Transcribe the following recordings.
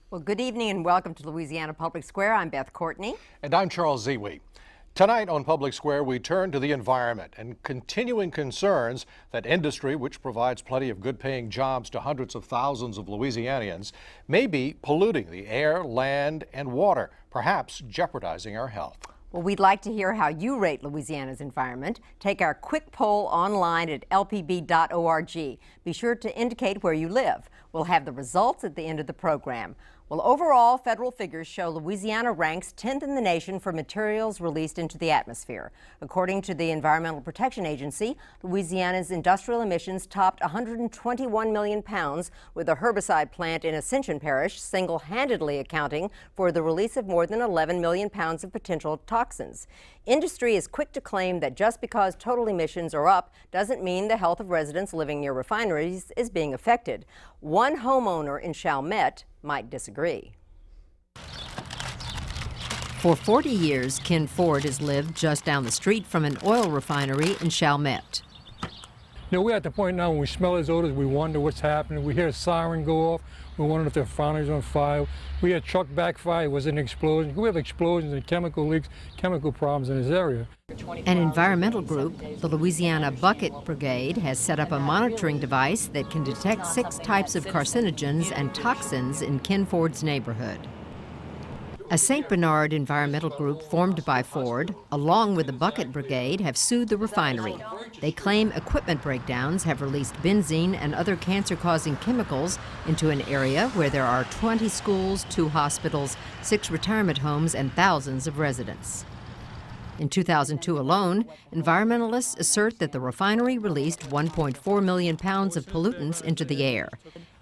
Well, good evening and welcome to Louisiana Public Square. I'm Beth Courtney. And I'm Charles Zewe. Tonight on Public Square, we turn to the environment and continuing concerns that industry, which provides plenty of good-paying jobs to hundreds of thousands of Louisianians, may be polluting the air, land, and water, perhaps jeopardizing our health. Well, we'd like to hear how you rate Louisiana's environment. Take our quick poll online at lpb.org. Be sure to indicate where you live. We'll have the results at the end of the program. Well, overall, federal figures show Louisiana ranks 10th in the nation for materials released into the atmosphere. According to the Environmental Protection Agency, Louisiana's industrial emissions topped 121 million pounds, with a herbicide plant in Ascension Parish single-handedly accounting for the release of more than 11 million pounds of potential toxins. Industry is quick to claim that just because total emissions are up doesn't mean the health of residents living near refineries is being affected. One homeowner in Chalmette might disagree. For 40 years, Ken Ford has lived just down the street from an oil refinery in Chalmette. You know, we're at the point now when we smell his odors, we wonder what's happening. We hear a siren go off. We wonder if the refinery's on fire. We had truck backfire. Was it an explosion? We have explosions and chemical leaks, chemical problems in this area. An environmental group, the Louisiana Bucket Brigade, has set up a monitoring device that can detect 6 types of carcinogens and toxins in Ken Ford's neighborhood. A St. Bernard environmental group formed by Ford, along with the Bucket Brigade, have sued the refinery. They claim equipment breakdowns have released benzene and other cancer-causing chemicals into an area where there are 20 schools, 2 hospitals, 6 retirement homes, and thousands of residents. In 2002 alone, environmentalists assert that the refinery released 1.4 million pounds of pollutants into the air.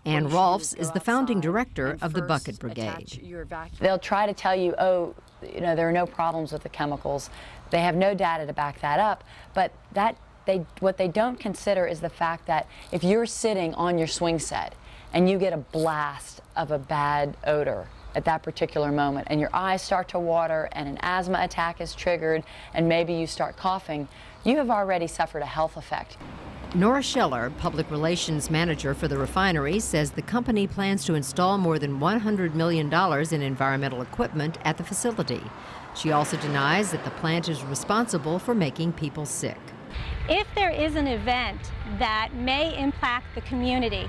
Ann Rolfes is the founding director of the Bucket Brigade. They'll try to tell you, oh, you know, there are no problems with the chemicals. They have no data to back that up, but what they don't consider is the fact that if you're sitting on your swing set and you get a blast of a bad odor at that particular moment and your eyes start to water and an asthma attack is triggered and maybe you start coughing, you have already suffered a health effect. Nora Scheller, public relations manager for the refinery, says the company plans to install more than $100 million in environmental equipment at the facility. She also denies that the plant is responsible for making people sick. If there is an event that may impact the community,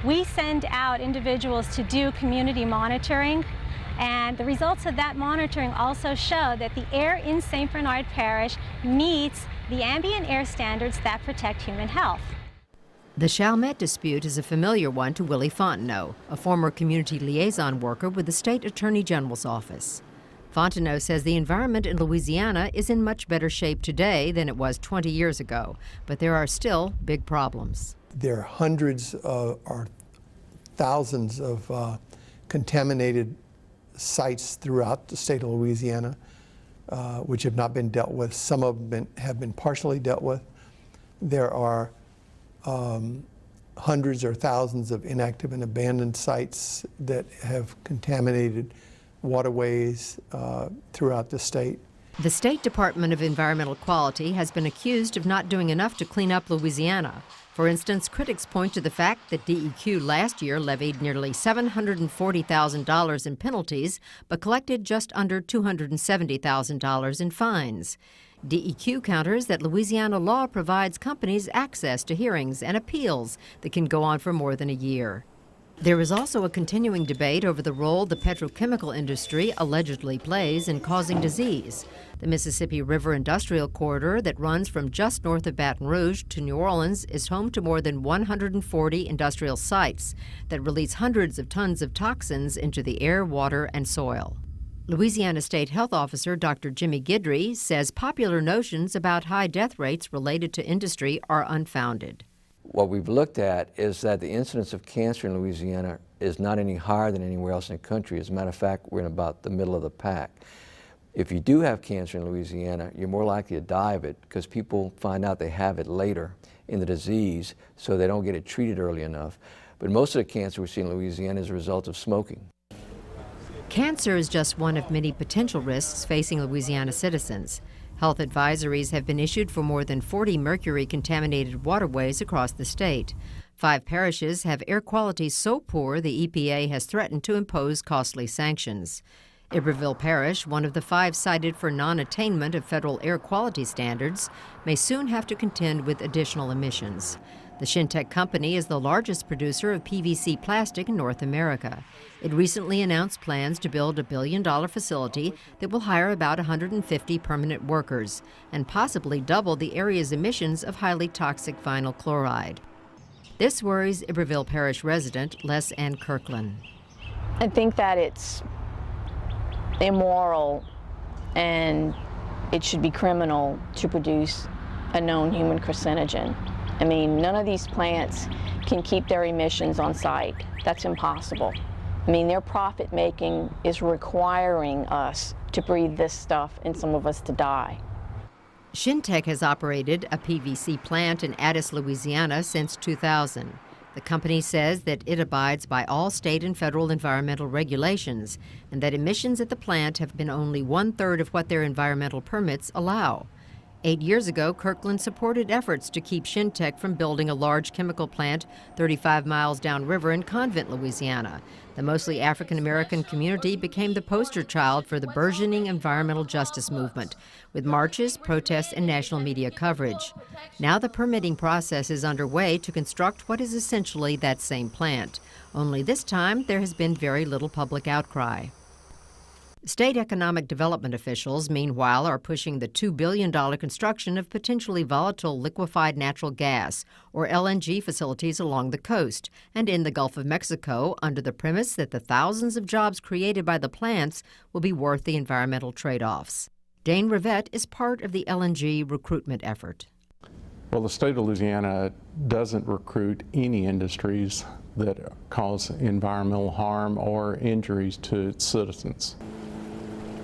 we send out individuals to do community monitoring, and the results of that monitoring also show that the air in St. Bernard Parish meets the ambient air standards that protect human health. The Chalmette Dispute is a familiar one to Willie Fontenot, a former community liaison worker with the State Attorney General's office. Fontenot says the environment in Louisiana is in much better shape today than it was 20 years ago, but there are still big problems. There are hundreds or thousands of contaminated sites throughout the state of Louisiana, which have not been dealt with. Some of them have been partially dealt with. There are hundreds or thousands of inactive and abandoned sites that have contaminated waterways throughout the state. The State Department of Environmental Quality has been accused of not doing enough to clean up Louisiana. For instance, critics point to the fact that DEQ last year levied nearly $740,000 in penalties, but collected just under $270,000 in fines. DEQ counters that Louisiana law provides companies access to hearings and appeals that can go on for more than a year. There is also a continuing debate over the role the petrochemical industry allegedly plays in causing disease. The Mississippi River Industrial Corridor that runs from just north of Baton Rouge to New Orleans is home to more than 140 industrial sites that release hundreds of tons of toxins into the air, water, and soil. Louisiana State Health Officer Dr. Jimmy Guidry says popular notions about high death rates related to industry are unfounded. What we've looked at is that the incidence of cancer in Louisiana is not any higher than anywhere else in the country. As a matter of fact, we're in about the middle of the pack. If you do have cancer in Louisiana, you're more likely to die of it because people find out they have it later in the disease, so they don't get it treated early enough. But most of the cancer we see in Louisiana is a result of smoking. Cancer is just one of many potential risks facing Louisiana citizens. Health advisories have been issued for more than 40 mercury-contaminated waterways across the state. 5 parishes have air quality so poor the EPA has threatened to impose costly sanctions. Iberville Parish, one of the 5 cited for non-attainment of federal air quality standards, may soon have to contend with additional emissions. The Shintech company is the largest producer of PVC plastic in North America. It recently announced plans to build a $1 billion facility that will hire about 150 permanent workers and possibly double the area's emissions of highly toxic vinyl chloride. This worries Iberville Parish resident Ann Kirkland. I think that it's immoral and it should be criminal to produce a known human carcinogen. I mean, none of these plants can keep their emissions on site. That's impossible. I mean, their profit making is requiring us to breathe this stuff and some of us to die. Shintech has operated a PVC plant in Addis, Louisiana since 2000. The company says that it abides by all state and federal environmental regulations and that emissions at the plant have been only 1/3 of what their environmental permits allow. 8 years ago, Kirkland supported efforts to keep Shintech from building a large chemical plant 35 miles downriver in Convent, Louisiana. The mostly African-American community became the poster child for the burgeoning environmental justice movement, with marches, protests, and national media coverage. Now the permitting process is underway to construct what is essentially that same plant. Only this time, there has been very little public outcry. State economic development officials, meanwhile, are pushing the $2 billion construction of potentially volatile liquefied natural gas, or LNG, facilities along the coast and in the Gulf of Mexico under the premise that the thousands of jobs created by the plants will be worth the environmental trade-offs. Dane Rivette is part of the LNG recruitment effort. Well, the state of Louisiana doesn't recruit any industries that cause environmental harm or injuries to its citizens.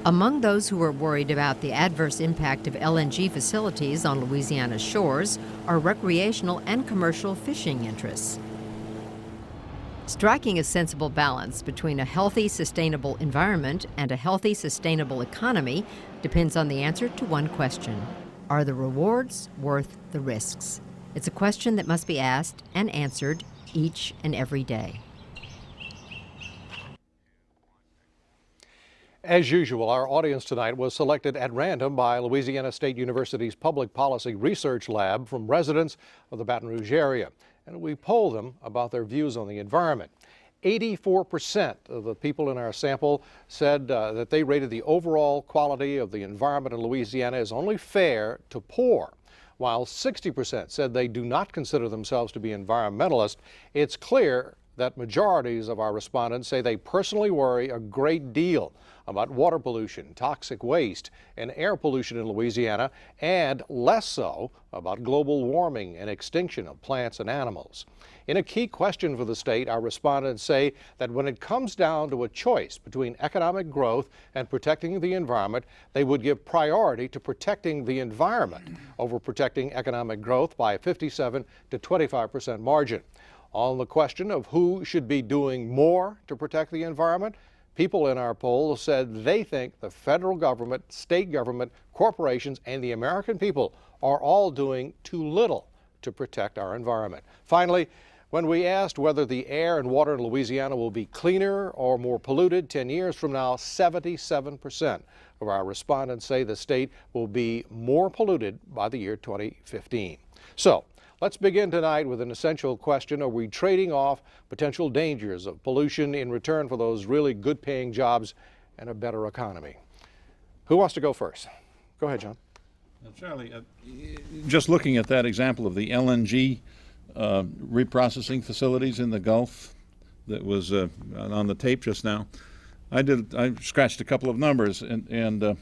Among those who are worried about the adverse impact of LNG facilities on Louisiana's shores are recreational and commercial fishing interests. Striking a sensible balance between a healthy, sustainable environment and a healthy, sustainable economy depends on the answer to one question: are the rewards worth the risks? It's a question that must be asked and answered each and every day. As usual, our audience tonight was selected at random by Louisiana State University's Public Policy Research Lab from residents of the Baton Rouge area. And we polled them about their views on the environment. 84% of the people in our sample said that they rated the overall quality of the environment in Louisiana as only fair to poor. While 60% said they do not consider themselves to be environmentalists, it's clear that majorities of our respondents say they personally worry a great deal about water pollution, toxic waste, and air pollution in Louisiana, and less so about global warming and extinction of plants and animals. In a key question for the state, our respondents say that when it comes down to a choice between economic growth and protecting the environment, they would give priority to protecting the environment over protecting economic growth by a 57 to 25% margin. On the question of who should be doing more to protect the environment, people in our poll said they think the federal government, state government, corporations, and the American people are all doing too little to protect our environment. Finally, when we asked whether the air and water in Louisiana will be cleaner or more polluted 10 years from now, 77% of our respondents say the state will be more polluted by the year 2015. So, let's begin tonight with an essential question. Are we trading off potential dangers of pollution in return for those really good-paying jobs and a better economy? Who wants to go first? Go ahead, John. Charlie, just looking at that example of the LNG reprocessing facilities in the Gulf that was on the tape just now, I scratched a couple of numbers, and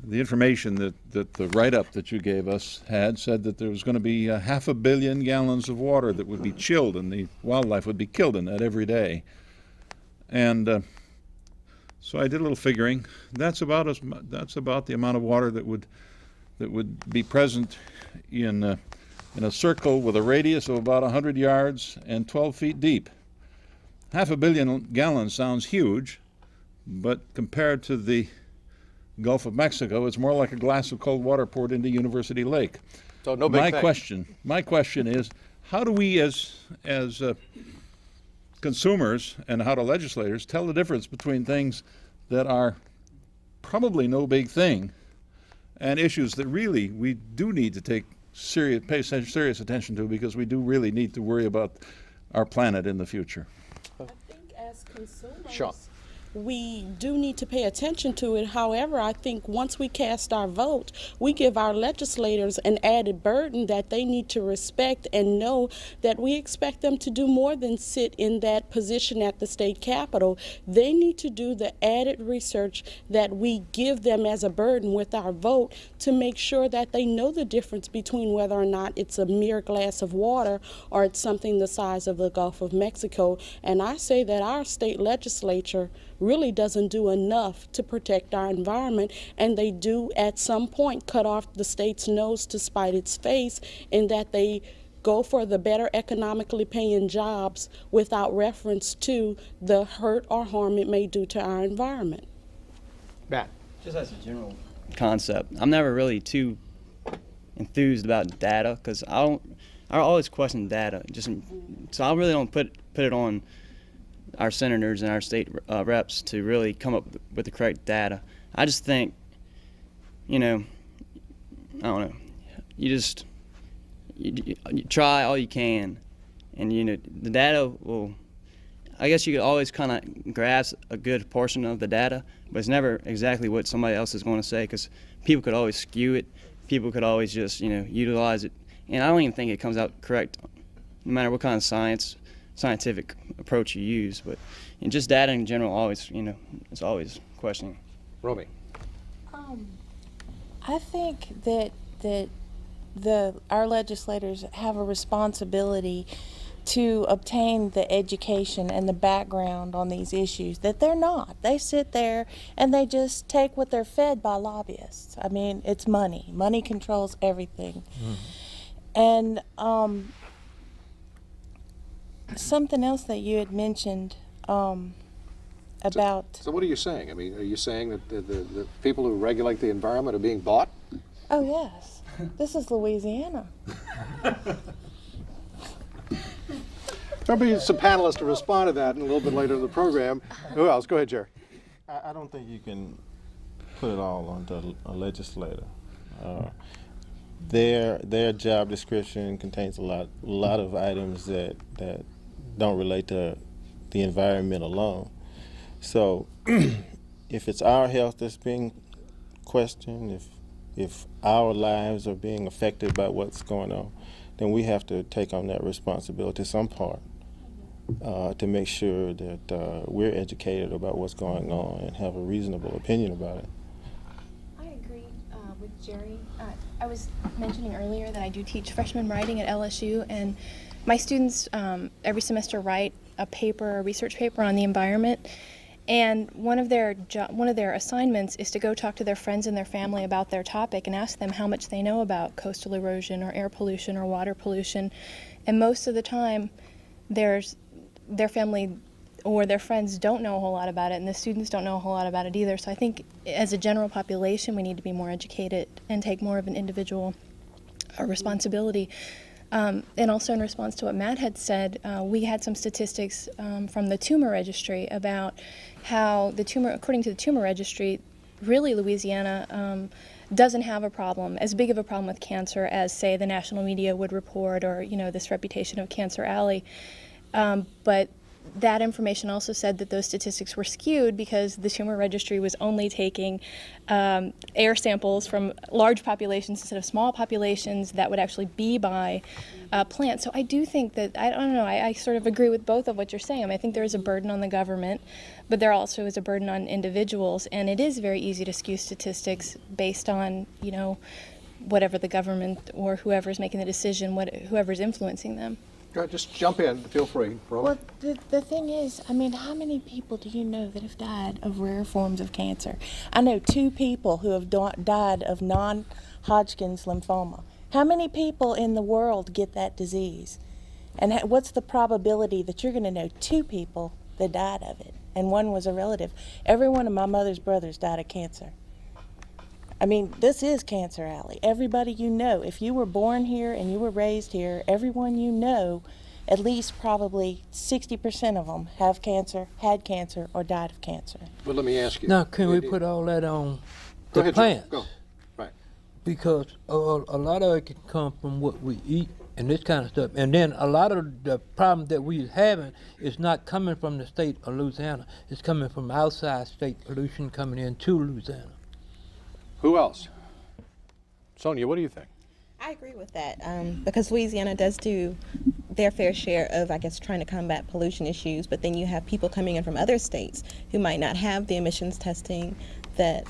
the information that the write-up that you gave us had said that there was going to be 500 million gallons of water that would be chilled, and the wildlife would be killed in that every day. And so I did a little figuring. That's about the amount of water that would be present in a circle with a radius of about 100 yards and 12 feet deep. 500 million gallons sounds huge, but compared to the Gulf of Mexico, it's more like a glass of cold water poured into University Lake. So no big thing. My question is, how do we as consumers and how do legislators tell the difference between things that are probably no big thing and issues that really we do need to pay serious attention to, because we do really need to worry about our planet in the future? I think as consumers, Sean. we do need to pay attention to it. However, I think once we cast our vote, we give our legislators an added burden that they need to respect and know that we expect them to do more than sit in that position at the state capitol. They need to do the added research that we give them as a burden with our vote to make sure that they know the difference between whether or not it's a mere glass of water or it's something the size of the Gulf of Mexico. And I say that our state legislature really doesn't do enough to protect our environment, and they do at some point cut off the state's nose to spite its face, in that they go for the better economically paying jobs without reference to the hurt or harm it may do to our environment. Matt. Just as a general concept, I'm never really too enthused about data, because I always question data. So I really don't put it on our senators and our state reps to really come up with the correct data. I just think, I don't know, you try all you can, and the data will, I guess you could always kind of grasp a good portion of the data, but it's never exactly what somebody else is going to say, because people could always skew it, people could always just utilize it, and I don't even think it comes out correct no matter what kind of scientific approach you use. But just data in general, always, it's always questioning. Romy. I think that our legislators have a responsibility to obtain the education and the background on these issues that they're not. They sit there and they just take what they're fed by lobbyists. I mean, it's money. Money controls everything. And something else that you had mentioned about... So what are you saying? I mean, are you saying that the people who regulate the environment are being bought? Oh, yes. This is Louisiana. There'll be some panelists to respond to that in a little bit later in the program. Who else? Go ahead, Jerry. I don't think you can put it all onto a legislator. Their job description contains a lot of items that don't relate to the environment alone. So if it's our health that's being questioned, if our lives are being affected by what's going on, then we have to take on that responsibility, some part, to make sure that we're educated about what's going on and have a reasonable opinion about it. I agree with Jerry. I was mentioning earlier that I do teach freshman writing at LSU, and my students every semester write a research paper on the environment. And one of their assignments is to go talk to their friends and their family about their topic and ask them how much they know about coastal erosion or air pollution or water pollution. And most of the time, their family or their friends don't know a whole lot about it, and the students don't know a whole lot about it either. So I think as a general population, we need to be more educated and take more of an individual responsibility. And also in response to what Matt had said, we had some statistics from the tumor registry about how according to the tumor registry, really Louisiana doesn't have a problem, as big of a problem with cancer as, say, the national media would report, or this reputation of Cancer Alley. But that information also said that those statistics were skewed because the tumor registry was only taking air samples from large populations instead of small populations that would actually be by plants. So I do think that, I don't know, I sort of agree with both of what you're saying. I think there is a burden on the government, but there also is a burden on individuals, and it is very easy to skew statistics based on, whatever the government or whoever's making the decision, whoever's influencing them. Go ahead, just jump in. Feel free. Well, the thing is, how many people do you know that have died of rare forms of cancer? I know 2 people who have died of non-Hodgkin's lymphoma. How many people in the world get that disease? And what's the probability that you're going to know 2 people that died of it, and one was a relative? Every one of my mother's brothers died of cancer. I mean, this is Cancer Alley. Everybody you know, if you were born here and you were raised here, everyone you know, at least probably 60% of them have cancer, had cancer, or died of cancer. But let me ask you. Now, can we put all that on Go the ahead, plants? Go. Right. Because a lot of it can come from what we eat and this kind of stuff. And then a lot of the problem that we're having is not coming from the state of Louisiana. It's coming from outside state pollution coming into Louisiana. Who else? Sonia, what do you think? I agree with that because Louisiana does do their fair share of, I guess, trying to combat pollution issues, but then you have people coming in from other states who might not have the emissions testing that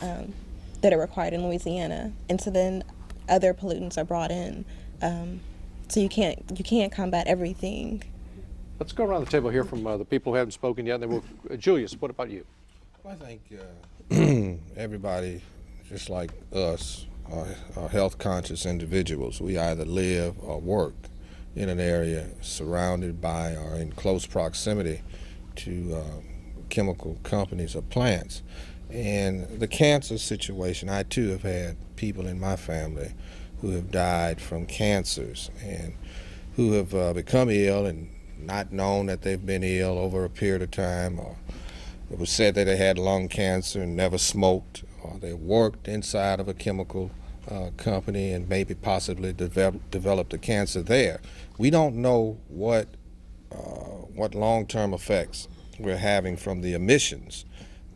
that are required in Louisiana, and so then other pollutants are brought in. So you can't combat everything. Let's go around the table here from the people who haven't spoken yet. And then we'll, Julius, what about you? Well, I think everybody, just like us, are health conscious individuals. We either live or work in an area surrounded by or in close proximity to chemical companies or plants. And the cancer situation, I too have had people in my family who have died from cancers and who have become ill and not known that they've been ill over a period of time, or it was said that they had lung cancer and never smoked, or they worked inside of a chemical company and maybe possibly developed a cancer there. We don't know what long-term effects we're having from the emissions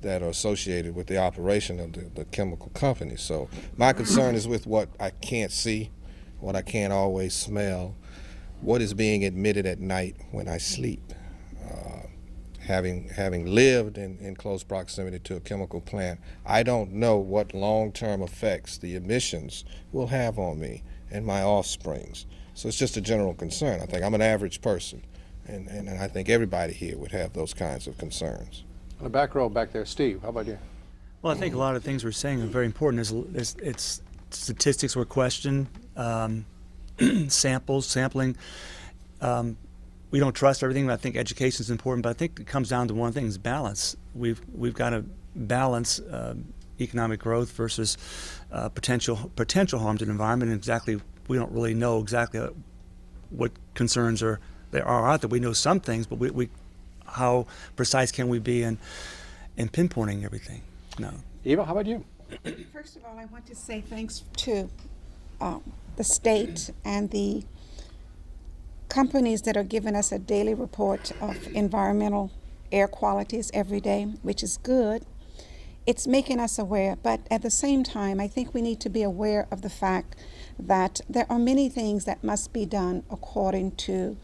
that are associated with the operation of the chemical company. So my concern is with what I can't see, what I can't always smell, what is being emitted at night when I sleep. Having lived in close proximity to a chemical plant, I don't know what long-term effects the emissions will have on me and my offsprings. So it's just a general concern. I think I'm an average person, and I think everybody here would have those kinds of concerns. On the back row back there, Steve, how about you? Well, I think a lot of things we're saying are very important. It's statistics were questioned, sampling. We don't trust everything, but I think education is important. But I think it comes down to one thing: is balance. We've got to balance economic growth versus potential harm to the environment. And exactly, we don't really know exactly what concerns there are out there. We know some things, but we how precise can we be in pinpointing everything? No. Eva, how about you? First of all, I want to say thanks to the state and the companies that are giving us a daily report of environmental air qualities every day, which is good. It's making us aware, but at the same time, I think we need to be aware of the fact that there are many things that must be done according to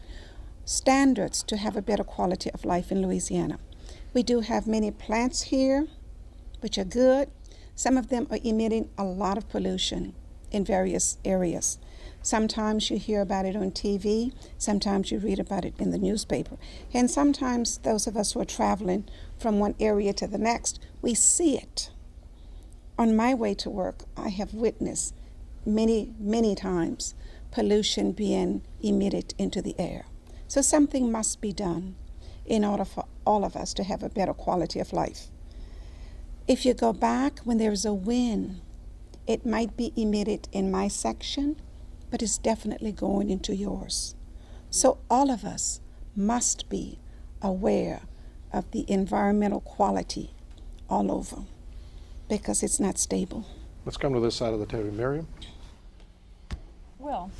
standards to have a better quality of life in Louisiana. We do have many plants here, which are good. Some of them are emitting a lot of pollution in various areas. Sometimes you hear about it on TV, sometimes you read about it in the newspaper. And sometimes those of us who are traveling from one area to the next, we see it. On my way to work, I have witnessed many times pollution being emitted into the air. So something must be done in order for all of us to have a better quality of life. If you go back when there's a wind, it might be emitted in my section, but it's definitely going into yours. So all of us must be aware of the environmental quality all over, because it's not stable. Let's come to this side of the table. Miriam? Well,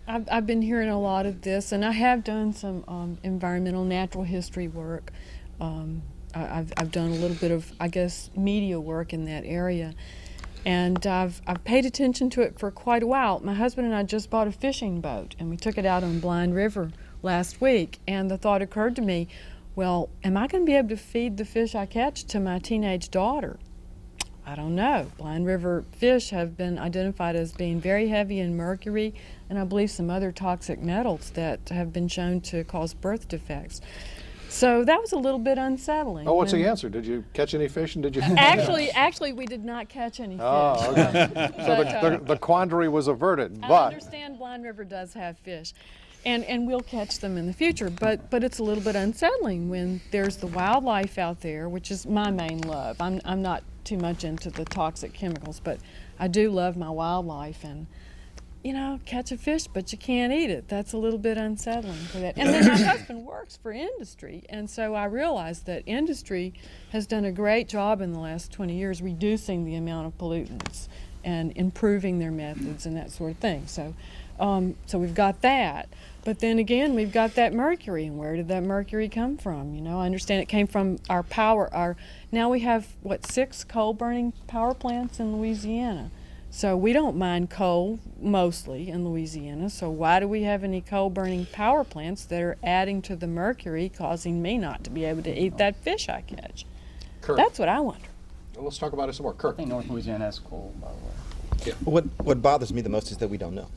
I've been hearing a lot of this, and I have done some environmental natural history work. I've done a little bit of, I guess, media work in that area. And I've paid attention to it for quite a while. My husband and I just bought a fishing boat, and we took it out on Blind River last week. And the thought occurred to me, well, am I going to be able to feed the fish I catch to my teenage daughter? I don't know. Blind River fish have been identified as being very heavy in mercury and I believe some other toxic metals that have been shown to cause birth defects. So that was a little bit unsettling. Oh, what's the answer? Did you catch any fish, and did you? Actually, we did not catch any fish. Oh, okay. So the quandary was averted. I understand Blind River does have fish. and we'll catch them in the future. But it's a little bit unsettling when there's the wildlife out there, which is my main love. I'm not too much into the toxic chemicals, but I do love my wildlife, and you know, catch a fish, but you can't eat it. That's a little bit unsettling for that. And then my husband works for industry, and so I realized that industry has done a great job in the last 20 years reducing the amount of pollutants and improving their methods and that sort of thing. So, so we've got that. But then again, we've got that mercury, and where did that mercury come from? You know, I understand it came from our power. Now we have, what, 6 coal-burning power plants in Louisiana. So we don't mine coal mostly in Louisiana, so why do we have any coal-burning power plants that are adding to the mercury, causing me not to be able to eat that fish I catch? Kirk. That's what I wonder. Well, let's talk about it some more. Kirk. I think North Louisiana has coal, by the way. Yeah. What bothers me the most is that we don't know.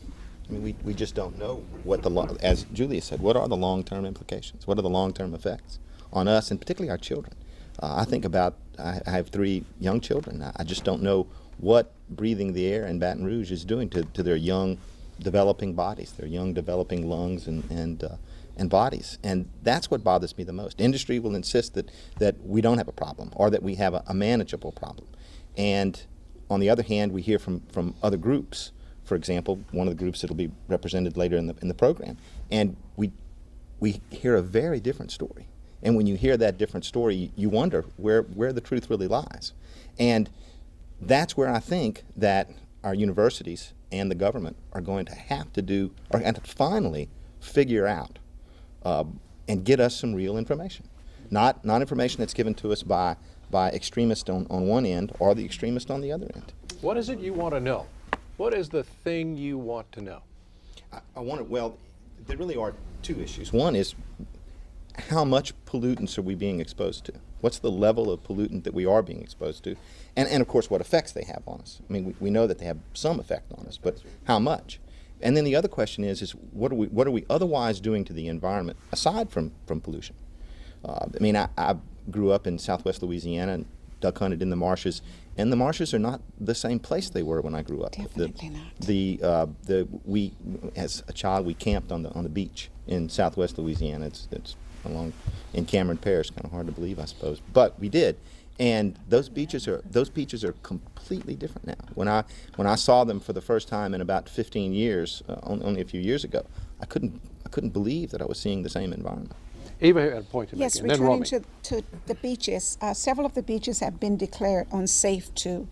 I mean, we just don't know what as Julia said, what are the long-term implications? What are the long-term effects on us, and particularly our children? I think about, I have 3 young children. I just don't know what breathing the air in Baton Rouge is doing to their young developing bodies, their young developing lungs and bodies. And that's what bothers me the most. Industry will insist that we don't have a problem, or that we have a manageable problem. And on the other hand, we hear from other groups, for example, one of the groups that will be represented later in the program, and we hear a very different story. And when you hear that different story, you wonder where the truth really lies. And that's where I think that our universities and the government are going to have to do, or have to finally figure out and get us some real information. Not information that's given to us by extremists on one end or the extremists on the other end. What is it you want to know? What is the thing you want to know? Well, there really are 2 issues. One is, how much pollutants are we being exposed to? What's the level of pollutant that we are being exposed to? And of course, what effects they have on us. I mean, we know that they have some effect on us, but how much? And then the other question is what are we otherwise doing to the environment aside from pollution? I mean, I grew up in southwest Louisiana and duck hunted in the marshes, and the marshes are not the same place they were when I grew up. Definitely not. We, as a child, we camped on the beach in southwest Louisiana. It's along in Cameron Parish. Kind of hard to believe, I suppose, but we did. And those beaches are completely different now. When I saw them for the first time in about 15 years, only a few years ago, I couldn't believe that I was seeing the same environment. Eva had a point to make. Yes, returning to the beaches, several of the beaches have been declared unsafe to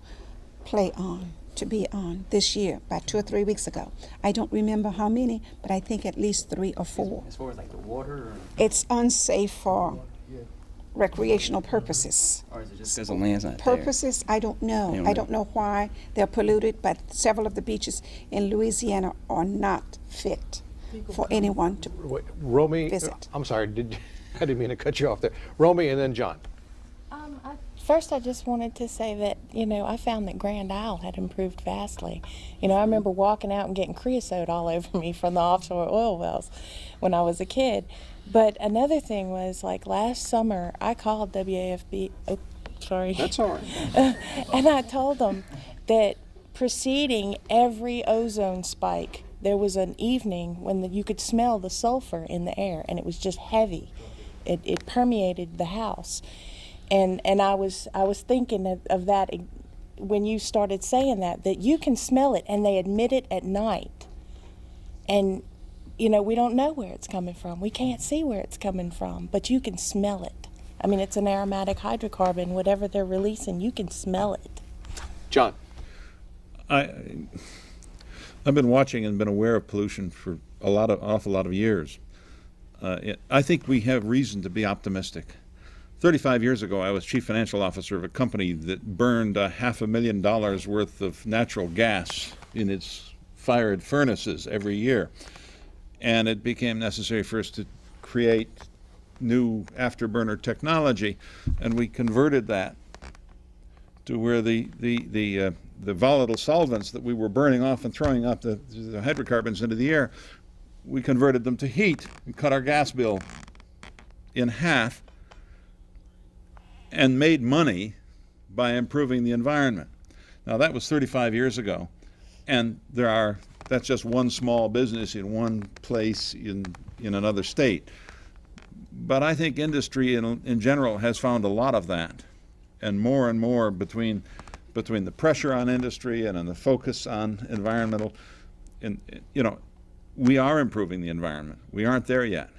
play on, to be on this year, about 2 or 3 weeks ago. I don't remember how many, but I think at least 3 or 4. As far as like the water? Or? It's unsafe for recreational purposes. Or is it just because the land's not purposes, there? I don't know. I don't know why they're polluted, but several of the beaches in Louisiana are not fit for anyone to visit. I'm sorry, I didn't mean to cut you off there. Romy and then John. First, I just wanted to say that, I found that Grand Isle had improved vastly. I remember walking out and getting creosote all over me from the offshore oil wells when I was a kid. But another thing was, like last summer, I called WAFB, That's all right. and I told them that preceding every ozone spike, there was an evening when you could smell the sulfur in the air, and it was just heavy. It permeated the house. And I was thinking of that when you started saying that you can smell it, and they admit it at night. And, we don't know where it's coming from. We can't see where it's coming from, but you can smell it. I mean, it's an aromatic hydrocarbon. Whatever they're releasing, you can smell it. John. I've been watching and been aware of pollution for awful lot of years. I think we have reason to be optimistic. 35 years ago, I was chief financial officer of a company that burned $500,000 worth of natural gas in its fired furnaces every year. And it became necessary for us to create new afterburner technology, and we converted that to where the volatile solvents that we were burning off and throwing up the hydrocarbons into the air, we converted them to heat and cut our gas bill in half and made money by improving the environment. Now that was 35 years ago, and that's That's just one small business in one place in another state. But I think industry in general has found a lot of that, and more between the pressure on industry and the focus on environmental. And we are improving the environment. We aren't there yet,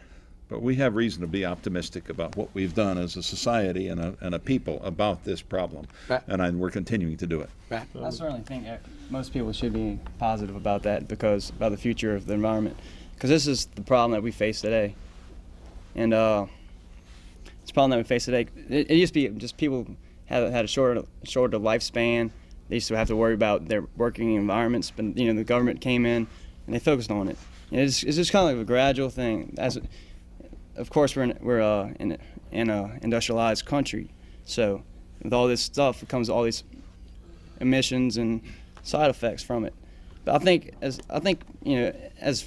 but we have reason to be optimistic about what we've done as a society and a people about this problem, and we're continuing to do it. I certainly think most people should be positive about that, about the future of the environment, because this is the problem that we face today. And it's a problem that we face today. It used to be just people had a shorter lifespan. They used to have to worry about their working environments, but the government came in and they focused on it. It's just kind of like a gradual thing. Of course, we're in an industrialized country, so with all this stuff comes all these emissions and side effects from it. But I think as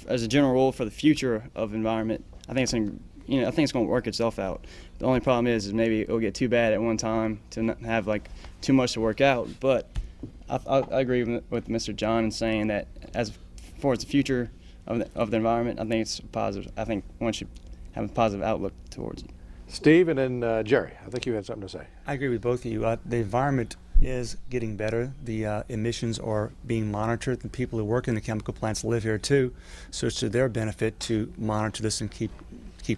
a general rule for the future of environment, I think it's going to work itself out. The only problem is maybe it'll get too bad at one time to not have too much to work out. But I agree with Mr. John in saying that as far as the future of the environment, I think it's positive. I think one should have a positive outlook towards it. Steve, and then Jerry, I think you had something to say. I agree with both of you. The environment is getting better. The emissions are being monitored. The people who work in the chemical plants live here too, so it's to their benefit to monitor this and keep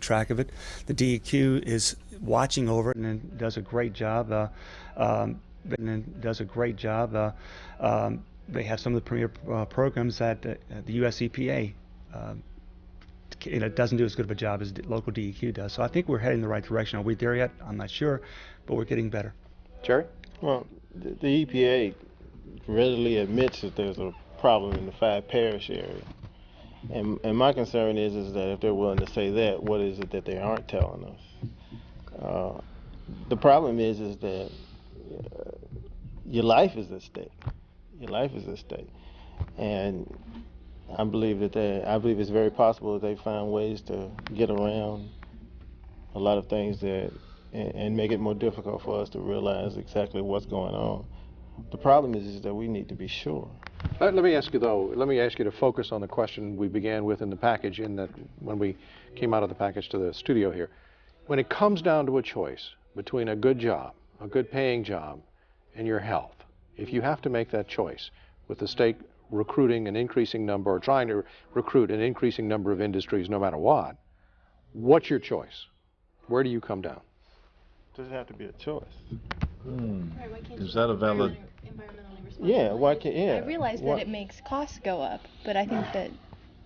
track of it. The DEQ is watching over it and does a great job. They have some of the premier programs that the U.S. EPA doesn't do as good of a job as the local DEQ does. So I think we're heading in the right direction. Are we there yet? I'm not sure, but we're getting better. Jerry? Well, the EPA readily admits that there's a problem in the 5 parish area. And my concern is that if they're willing to say that, what is it that they aren't telling us? The problem is that your life is at stake. Your life is at stake. And I believe it's very possible that they find ways to get around a lot of things and make it more difficult for us to realize exactly what's going on. The problem is that we need to be sure. Let me ask you to focus on the question we began with in the package, in that when we came out of the package to the studio here. When it comes down to a choice between a good job, a good paying job, and your health, if you have to make that choice, with the state recruiting an increasing number, or trying to recruit an increasing number of industries no matter what, what's your choice? Where do you come down? Does it have to be a choice? Is that a valid? Yeah, why can't? Yeah. I realize that it makes costs go up, but I think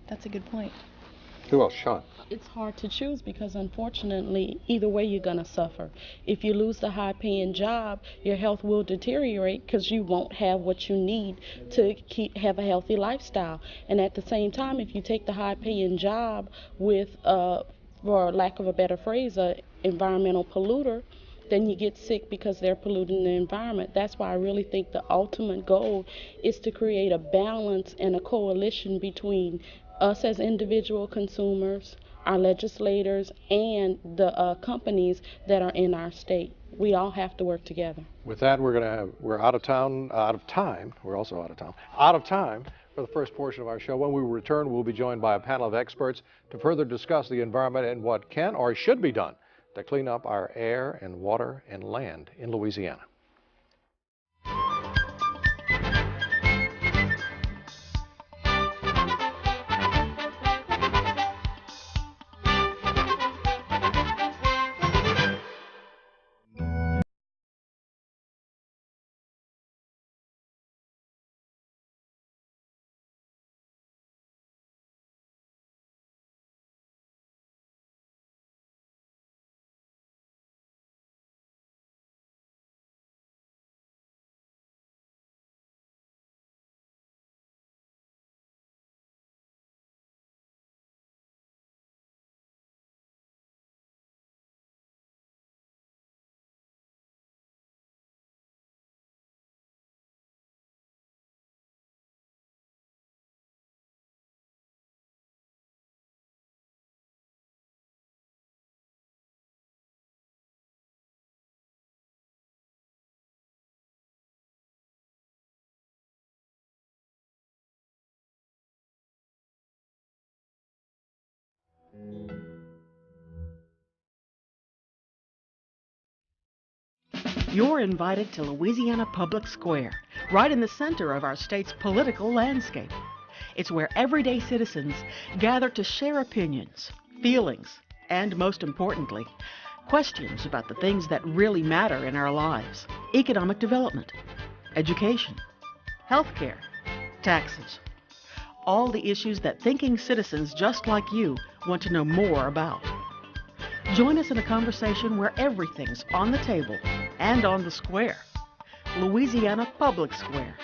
that's a good point. Who else? Sean? It's hard to choose because unfortunately, either way you're going to suffer. If you lose the high-paying job, your health will deteriorate because you won't have what you need to have a healthy lifestyle. And at the same time, if you take the high-paying job with, for lack of a better phrase, an environmental polluter, then you get sick because they're polluting the environment. That's why I really think the ultimate goal is to create a balance and a coalition between us as individual consumers, our legislators, and the companies that are in our state. We all have to work together. With that, we're out of time. We're also out of time for the first portion of our show. When we return, we'll be joined by a panel of experts to further discuss the environment and what can or should be done to clean up our air and water and land in Louisiana. You're invited to Louisiana Public Square, right in the center of our state's political landscape. It's where everyday citizens gather to share opinions, feelings, and most importantly, questions about the things that really matter in our lives: economic development, education, healthcare, taxes. All the issues that thinking citizens just like you want to know more about. Join us in a conversation where everything's on the table and on the square. Louisiana Public Square.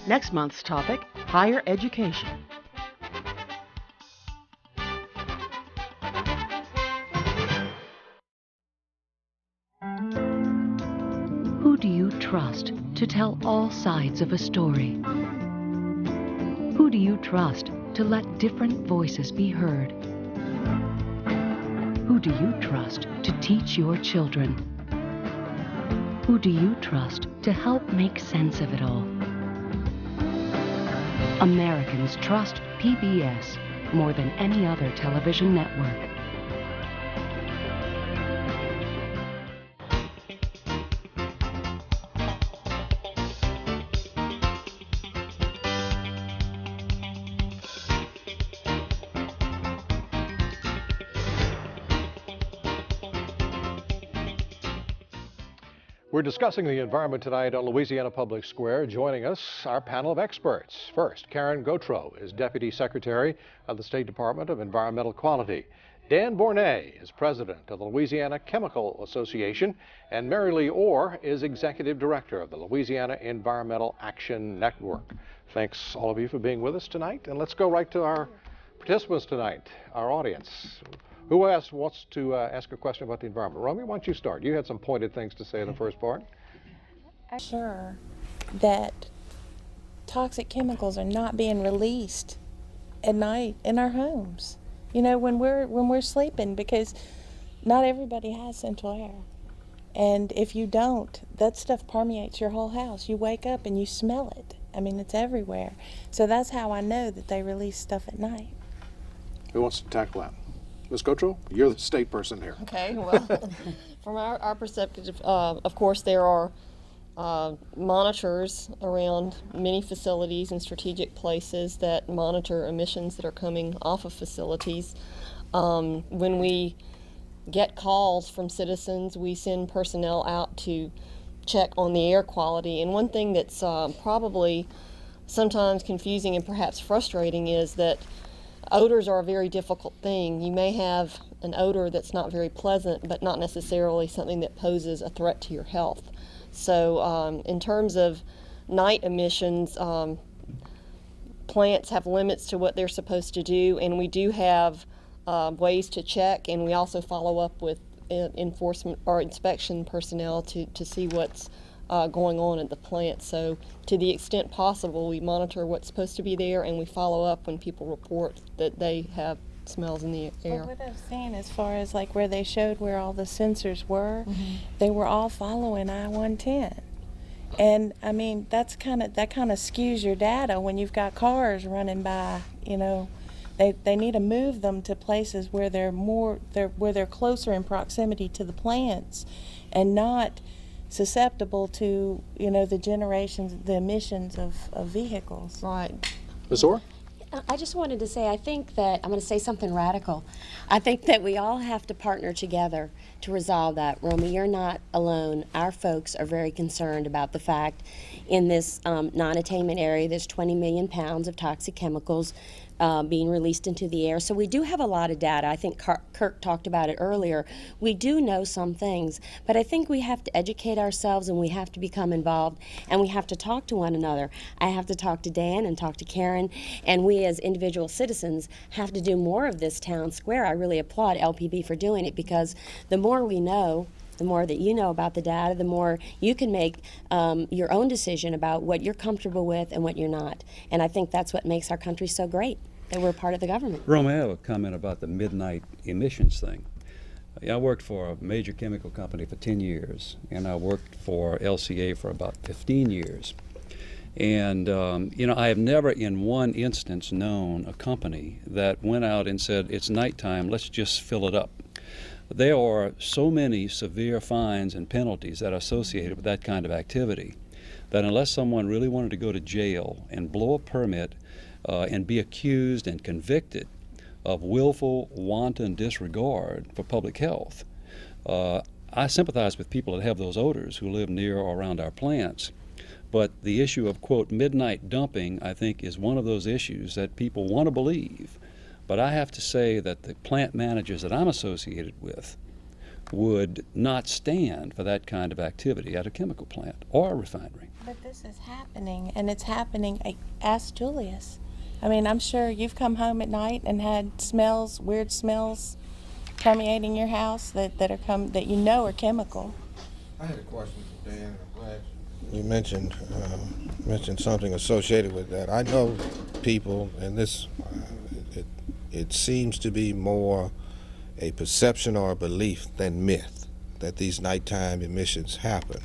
Next month's topic, higher education. Who do you trust to tell all sides of a story? Who do you trust to let different voices be heard? Who do you trust to teach your children? Who do you trust to help make sense of it all? Americans trust PBS more than any other television network. We're discussing the environment tonight on Louisiana Public Square. Joining us, our panel of experts. First, Karen Gautreaux is Deputy Secretary of the State Department of Environmental Quality. Dan Borne is President of the Louisiana Chemical Association. And Marylee Orr is Executive Director of the Louisiana Environmental Action Network. Thanks, all of you, for being with us tonight. And let's go right to our participants tonight, our audience. Who wants to ask a question about the environment? Romy, why don't you start? You had some pointed things to say in the first part. I'm sure that toxic chemicals are not being released at night in our homes. You know, when we're sleeping, because not everybody has central air. And if you don't, that stuff permeates your whole house. You wake up and you smell it. I mean, it's everywhere. So that's how I know that they release stuff at night. Who wants to tackle that? Ms. Gautreaux, you're the state person here. Okay, well, from our perspective, of course, there are monitors around many facilities and strategic places that monitor emissions that are coming off of facilities. When we get calls from citizens, we send personnel out to check on the air quality. And one thing that's probably sometimes confusing and perhaps frustrating is that odors are a very difficult thing. You may have an odor that's not very pleasant, but not necessarily something that poses a threat to your health. So in terms of night emissions, plants have limits to what they're supposed to do, and we do have ways to check, and we also follow up with enforcement or inspection personnel to see what's going on at the plant. So to the extent possible, we monitor what's supposed to be there, and we follow up when people report that they have smells in the air. Well, what I've seen as far as like where they showed where all the sensors were, they were all following I-110. And I mean, that kind of skews your data when you've got cars running by. You know, they need to move them to places where they're closer in proximity to the plants, and not susceptible to, you know, the emissions of vehicles. Right. Ms. Orr? I just wanted to say, I think that, I'm going to say something radical. I think that we all have to partner together to resolve that. Romy, you're not alone. Our folks are very concerned about the fact in this non-attainment area, there's 20 million pounds of toxic chemicals being released into the air. So we do have a lot of data. I think Kirk talked about it earlier. We do know some things, but I think we have to educate ourselves, and we have to become involved, and we have to talk to one another. I have to talk to Dan and talk to Karen, and we as individual citizens have to do more of this town square. I really applaud LPB for doing it, because the more we know, the more that you know about the data, the more you can make your own decision about what you're comfortable with and what you're not. And I think that's what makes our country so great, that we're part of the government. Rome, I have a comment about the midnight emissions thing. I worked for a major chemical company for 10 years, and I worked for LCA for about 15 years. And, I have never in one instance known a company that went out and said, it's nighttime, let's just fill it up. There are so many severe fines and penalties that are associated with that kind of activity that unless someone really wanted to go to jail and blow a permit and be accused and convicted of willful, wanton disregard for public health, I sympathize with people that have those odors who live near or around our plants. But the issue of, quote, midnight dumping, I think, is one of those issues that people want to believe. But I have to say that the plant managers that I'm associated with would not stand for that kind of activity at a chemical plant or a refinery. But this is happening, and it's happening. Ask Julius. I mean, I'm sure you've come home at night and had smells, weird smells, permeating your house that you know are chemical. I had a question for Dan. I'm glad you mentioned something associated with that. I know people, and this it seems to be more a perception or a belief than myth that these nighttime emissions happen.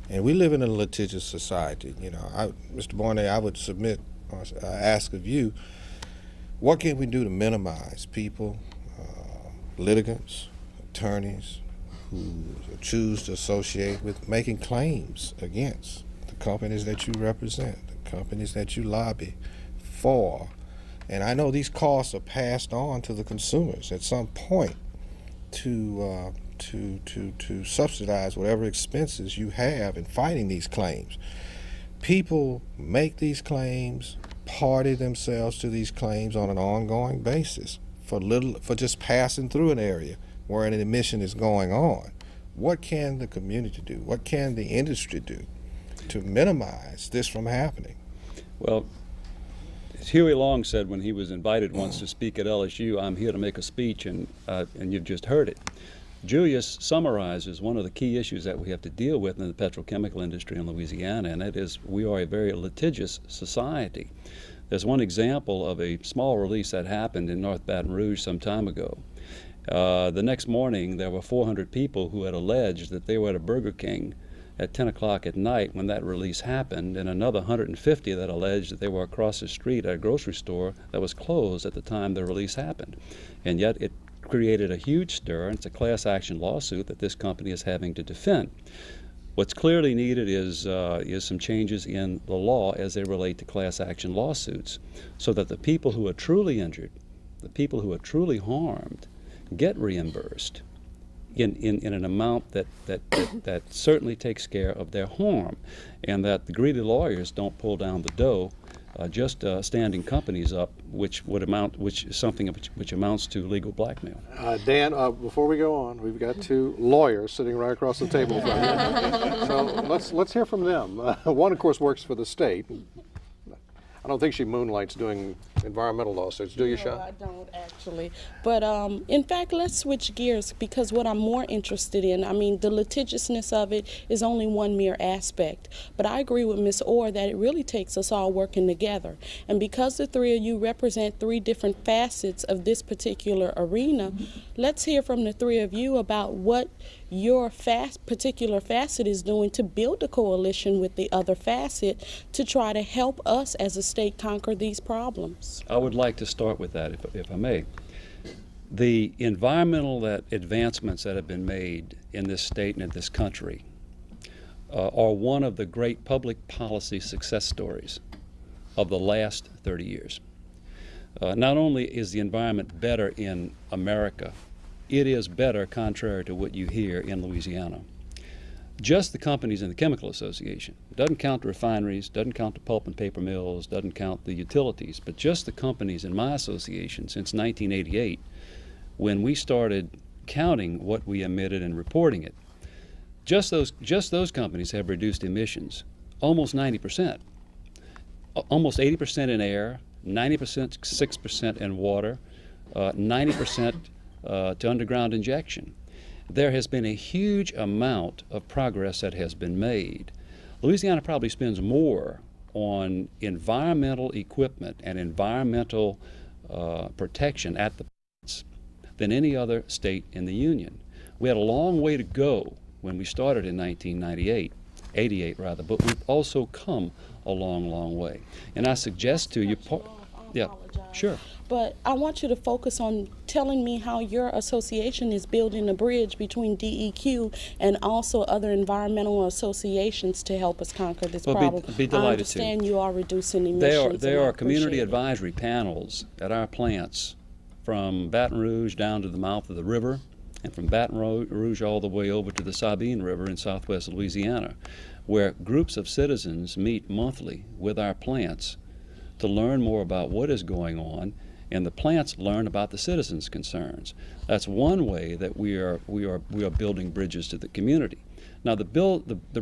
And we live in a litigious society. Mr. Borne, I would submit or ask of you, what can we do to minimize people, litigants, attorneys who choose to associate with making claims against the companies that you represent, the companies that you lobby for? And I know these costs are passed on to the consumers at some point to subsidize whatever expenses you have in fighting these claims. People make these claims, party themselves to these claims on an ongoing basis for just passing through an area where an emission is going on. What can the community do? What can the industry do to minimize this from happening? Well, as Huey Long said when he was invited once to speak at LSU, I'm here to make a speech, and you've just heard it. Julius summarizes one of the key issues that we have to deal with in the petrochemical industry in Louisiana, and that is we are a very litigious society. There's one example of a small release that happened in North Baton Rouge some time ago. The next morning, there were 400 people who had alleged that they were at a Burger King at 10 o'clock at night when that release happened, and another 150 that alleged that they were across the street at a grocery store that was closed at the time the release happened. And yet it created a huge stir, and it's a class action lawsuit that this company is having to defend. What's clearly needed is some changes in the law as they relate to class action lawsuits, so that the people who are truly injured, the people who are truly harmed, get reimbursed in an amount that certainly takes care of their harm, and that the greedy lawyers don't pull down the dough just standing companies up, which amounts to legal blackmail. Dan, before we go on, we've got two lawyers sitting right across the table from you. So let's hear from them. One, of course, works for the state. I don't think she moonlights doing environmental lawsuits, do you, Sean? No, I don't actually. But in fact, let's switch gears, because what I'm more interested in, the litigiousness of it is only one mere aspect. But I agree with Ms. Orr that it really takes us all working together. And because the three of you represent three different facets of this particular arena, let's hear from the three of you about what your particular facet is doing to build a coalition with the other facet to try to help us as a state conquer these problems. I would like to start with that, if I may. The environmental advancements that have been made in this state and in this country are one of the great public policy success stories of the last 30 years. Not only is the environment better in America, it is better, contrary to what you hear in Louisiana. Just the companies in the Chemical Association, doesn't count the refineries, doesn't count the pulp and paper mills, doesn't count the utilities, but just the companies in my association since 1988, when we started counting what we emitted and reporting it, just those companies have reduced emissions almost 90%, almost 80% in air, 90%, 6% in water, 90% to underground injection. There has been a huge amount of progress that has been made. Louisiana probably spends more on environmental equipment and environmental protection at the plants than any other state in the Union. We had a long way to go when we started in 1998, 88 rather, but we've also come a long, long way. And I suggest to you, yeah, sure. But I want you to focus on telling me how your association is building a bridge between DEQ and also other environmental associations to help us conquer this problem. Be delighted I understand you are reducing emissions. There are community advisory panels at our plants from Baton Rouge down to the mouth of the river, and from Baton Rouge all the way over to the Sabine River in southwest Louisiana, where groups of citizens meet monthly with our plants to learn more about what is going on, and the plants learn about the citizens' concerns. That's one way that we are building bridges to the community. Now, the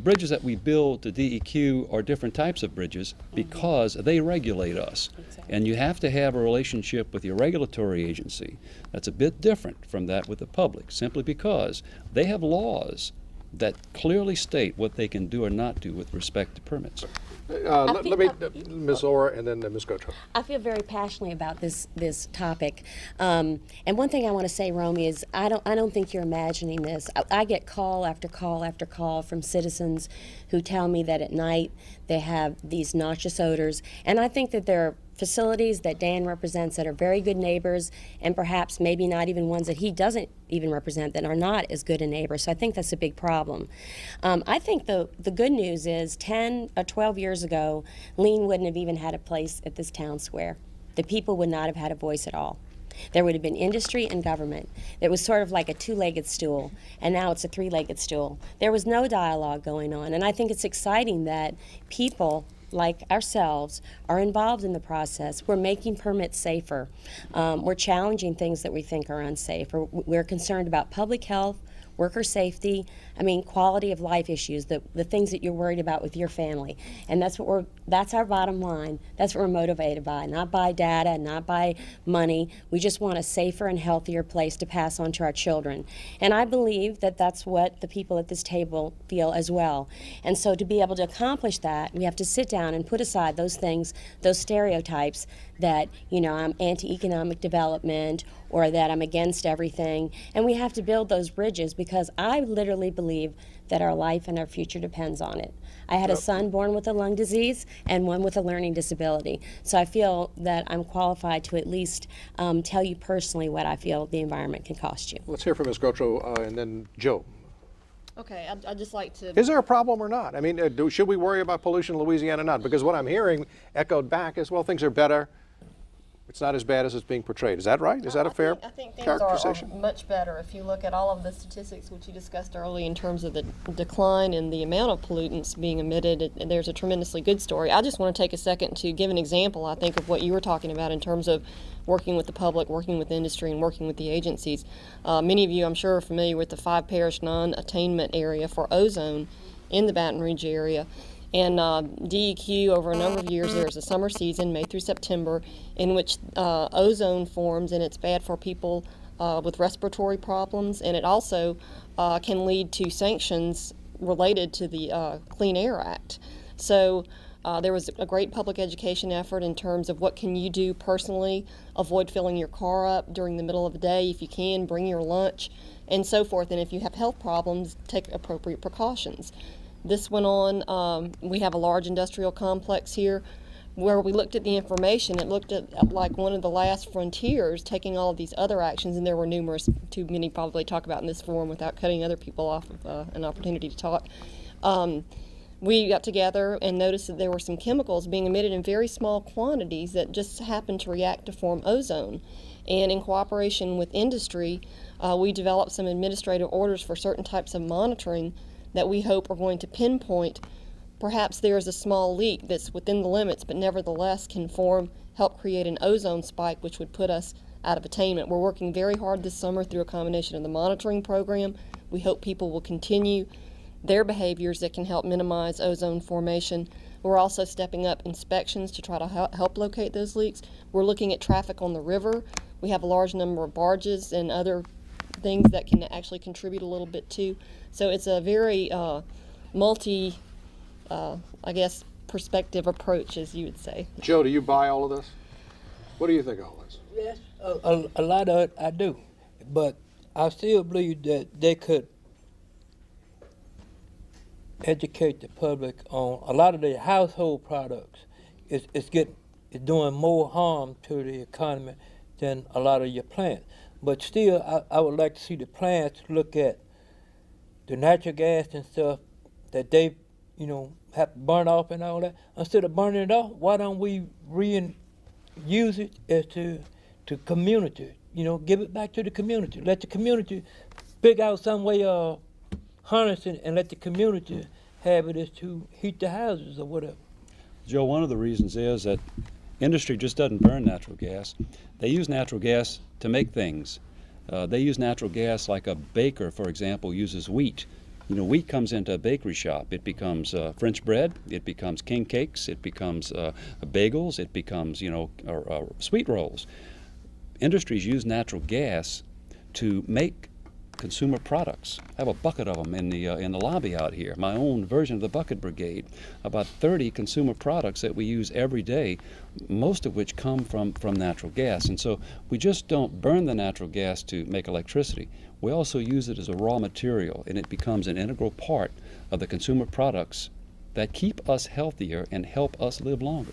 bridges that we build to DEQ are different types of bridges because they regulate us. Exactly. And you have to have a relationship with your regulatory agency that's a bit different from that with the public, simply because they have laws that clearly state what they can do or not do with respect to permits. Let me, Ms. Orr, and then Ms. Gautreaux. I feel very passionately about this topic, and one thing I want to say, Romy, is I don't think you're imagining this. I get call after call after call from citizens who tell me that at night they have these noxious odors, and I think that there are facilities that Dan represents that are very good neighbors, and perhaps maybe not even ones that he doesn't even represent that are not as good a neighbor. So I think that's a big problem. I think the good news is 10 or 12 years ago, lean wouldn't have even had a place at this town square. The people would not have had a voice at all. There would have been industry and government. It was sort of like a two-legged stool, and now it's a three-legged stool. There was no dialogue going on, and I think it's exciting that people like ourselves are involved in the process. We're making permits safer. We're challenging things that we think are unsafe. We're concerned about public health, worker safety, quality of life issues, the things that you're worried about with your family. And that's our bottom line. That's what we're motivated by, not by data, not by money. We just want a safer and healthier place to pass on to our children. And I believe that that's what the people at this table feel as well. And so to be able to accomplish that, we have to sit down and put aside those things, those stereotypes that, I'm anti-economic development or that I'm against everything. And we have to build those bridges because I literally believe that our life and our future depends on it. I had a son born with a lung disease and one with a learning disability. So I feel that I'm qualified to at least tell you personally what I feel the environment can cost you. Let's hear from Ms. Gautreaux and then Joe. Okay, I'd just like to... Is there a problem or not? Should we worry about pollution in Louisiana or not? Because what I'm hearing echoed back is, well, things are better. It's not as bad as it's being portrayed. Is that right? Is that a fair characterization? Are much better. If you look at all of the statistics which you discussed earlier in terms of the decline in the amount of pollutants being emitted, there's a tremendously good story. I just want to take a second to give an example, I think, of what you were talking about in terms of working with the public, working with industry, and working with the agencies. Many of you, I'm sure, are familiar with the 5-parish non-attainment area for ozone in the Baton Rouge area. And DEQ, over a number of years, there's a summer season, May through September, in which ozone forms, and it's bad for people with respiratory problems, and it also can lead to sanctions related to the Clean Air Act. So there was a great public education effort in terms of what can you do personally, avoid filling your car up during the middle of the day. If you can, bring your lunch, and so forth. And if you have health problems, take appropriate precautions. This went on, we have a large industrial complex here where we looked at the information. It looked at like one of the last frontiers, taking all of these other actions, and there were numerous, too many probably talk about in this forum without cutting other people off of an opportunity to talk. We got together and noticed that there were some chemicals being emitted in very small quantities that just happened to react to form ozone. And in cooperation with industry, we developed some administrative orders for certain types of monitoring that we hope are going to pinpoint. Perhaps there is a small leak that's within the limits, but nevertheless can help create an ozone spike, which would put us out of attainment. We're working very hard this summer through a combination of the monitoring program. We hope people will continue their behaviors that can help minimize ozone formation. We're also stepping up inspections to try to help locate those leaks. We're looking at traffic on the river. We have a large number of barges and other things that can actually contribute a little bit too. So it's a very perspective approach, as you would say. Joe, do you buy all of this? What do you think of all this? Yes, a lot of it I do, but I still believe that they could educate the public on a lot of the household products. It's doing more harm to the economy than a lot of your plants. But still, I would like to see the plants look at the natural gas and stuff that they, have to burn off and all that. Instead of burning it off, why don't we reuse it as to community? Give it back to the community. Let the community figure out some way of harnessing and let the community have it as to heat the houses or whatever. Joe, one of the reasons is that industry just doesn't burn natural gas. They use natural gas to make things. They use natural gas like a baker, for example, uses wheat. Wheat comes into a bakery shop. It becomes French bread. It becomes king cakes. It becomes bagels. It becomes, sweet rolls. Industries use natural gas to make consumer products. I have a bucket of them in the lobby out here, my own version of the Bucket Brigade, about 30 consumer products that we use every day, most of which come from natural gas. And so we just don't burn the natural gas to make electricity. We also use it as a raw material, and it becomes an integral part of the consumer products that keep us healthier and help us live longer.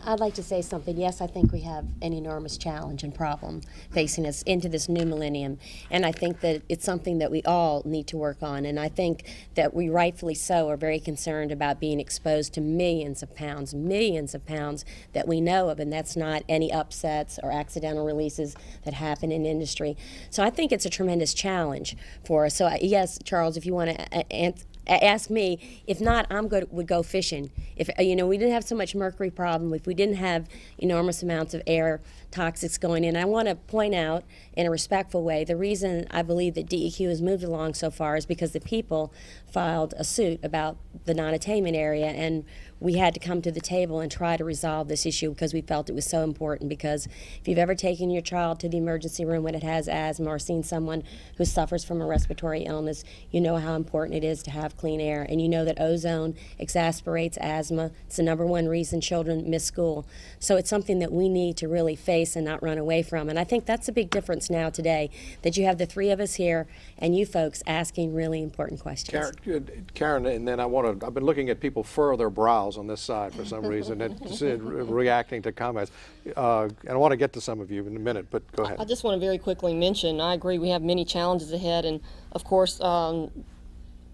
I'd like to say something. Yes, I think we have an enormous challenge and problem facing us into this new millennium, and I think that it's something that we all need to work on, and I think that we rightfully so are very concerned about being exposed to millions of pounds that we know of, and that's not any upsets or accidental releases that happen in industry. So I think it's a tremendous challenge for us. So yes, Charles, if you want to ask me. If not, would go fishing. If we didn't have so much mercury problem, if we didn't have enormous amounts of air toxics going in. I want to point out in a respectful way, the reason I believe that DEQ has moved along so far is because the people filed a suit about the non-attainment area, and we had to come to the table and try to resolve this issue because we felt it was so important. Because if you've ever taken your child to the emergency room when it has asthma or seen someone who suffers from a respiratory illness, you know how important it is to have clean air, and you know that ozone exacerbates asthma. It's the #1 reason children miss school. So it's something that we need to really face and not run away from. And I think that's a big difference now today, that you have the three of us here and you folks asking really important questions. Karen, and then I've been looking at people furrow their brows on this side for some reason and reacting to comments. And I want to get to some of you in a minute, but go ahead. I just want to very quickly mention, I agree we have many challenges ahead, and of course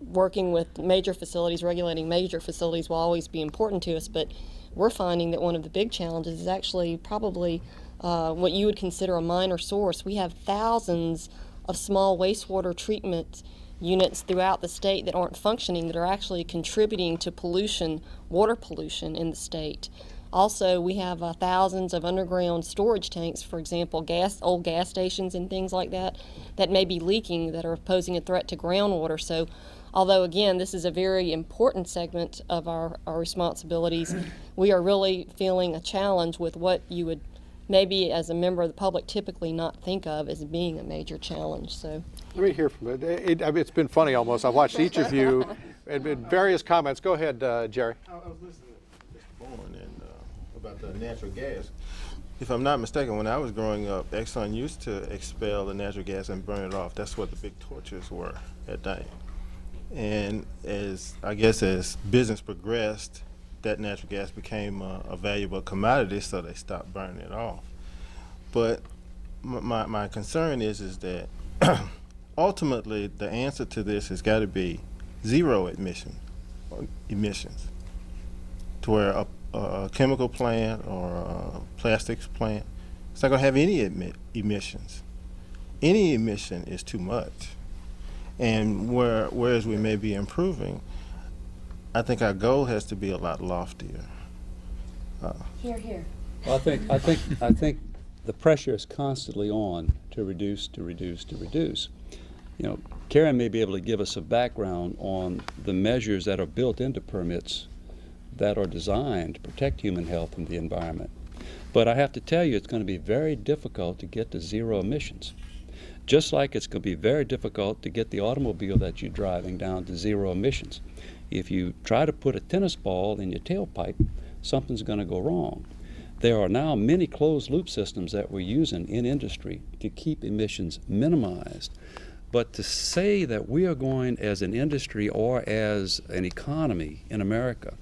working with major facilities, regulating major facilities will always be important to us, but we're finding that one of the big challenges is actually probably what you would consider a minor source. We have thousands of small wastewater treatment units throughout the state that aren't functioning, that are actually contributing to pollution, water pollution in the state. Also, we have thousands of underground storage tanks, for example, old gas stations and things like that, that may be leaking, that are posing a threat to groundwater. So, although again, this is a very important segment of our responsibilities, we are really feeling a challenge with what you would maybe as a member of the public typically not think of as being a major challenge. So let me hear from it. It's been funny almost. I've watched each of you and various comments. Go ahead, Jerry. I was listening to Mr. Borne and about the natural gas. If I'm not mistaken, when I was growing up, Exxon used to expel the natural gas and burn it off. That's what the big torches were at Dane. And as business progressed, that natural gas became a valuable commodity, so they stopped burning it off. But my concern is that ultimately the answer to this has got to be zero emissions, to where a chemical plant or a plastics plant, it's not going to have any emissions. Any emission is too much. And whereas we may be improving, I think our goal has to be a lot loftier. Here. Well, I think the pressure is constantly on to reduce. Karen may be able to give us a background on the measures that are built into permits that are designed to protect human health and the environment. But I have to tell you, it's going to be very difficult to get to zero emissions. Just like it's going to be very difficult to get the automobile that you're driving down to zero emissions. If you try to put a tennis ball in your tailpipe, something's going to go wrong. There are now many closed loop systems that we're using in industry to keep emissions minimized. But to say that we are going as an industry or as an economy in America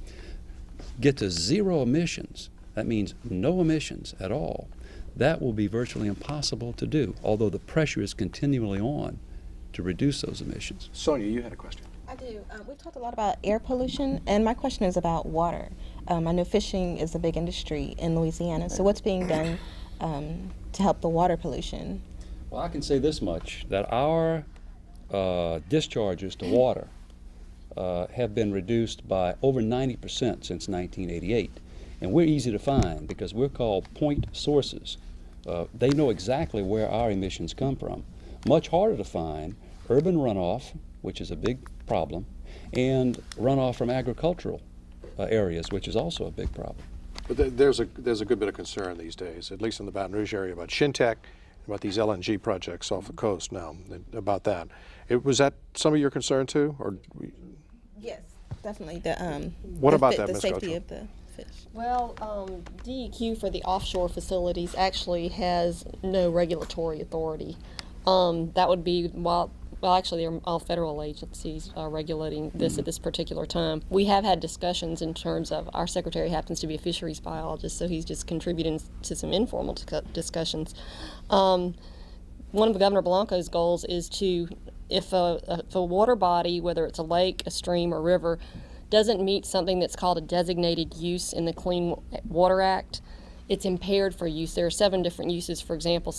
get to zero emissions, that means no emissions at all, that will be virtually impossible to do, although the pressure is continually on to reduce those emissions. Sonia, you had a question. I do. We've talked a lot about air pollution, and my question is about water. I know fishing is a big industry in Louisiana, so what's being done to help the water pollution? Well, I can say this much, that our discharges to water have been reduced by over 90% since 1988. And we're easy to find because we're called point sources. They know exactly where our emissions come from. Much harder to find urban runoff, which is a big problem, and runoff from agricultural areas, which is also a big problem. But there's a good bit of concern these days, at least in the Baton Rouge area, about Shintech, about these LNG projects off the coast now, about that. Was that some of your concern too, or? Yes, definitely. What about that, the Ms. safety Gautreaux? of the fish. Well, DEQ for the offshore facilities actually has no regulatory authority. That would be, well, actually, they're all federal agencies regulating this at this particular time. We have had discussions in terms of, our secretary happens to be a fisheries biologist, so he's just contributing to some informal discussions. One of Governor Blanco's goals is to, if a water body, whether it's a lake, a stream, or river, doesn't meet something that's called a designated use in the Clean Water Act, it's impaired for use. There are 7 different uses. For example,